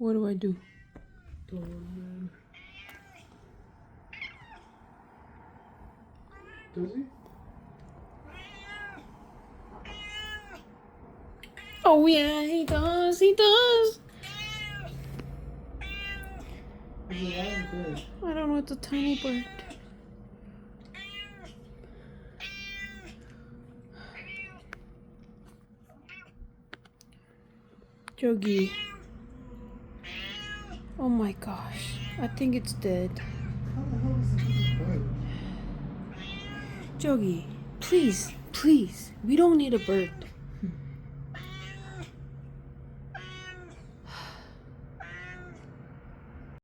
What do I do? Does he? Oh yeah, he does. He does. He's a lion bird. I don't know. It's a tiny bird. Jogi. Oh my gosh. I think it's dead. How the hell is this a bird? Jogi, please, please. We don't need a bird.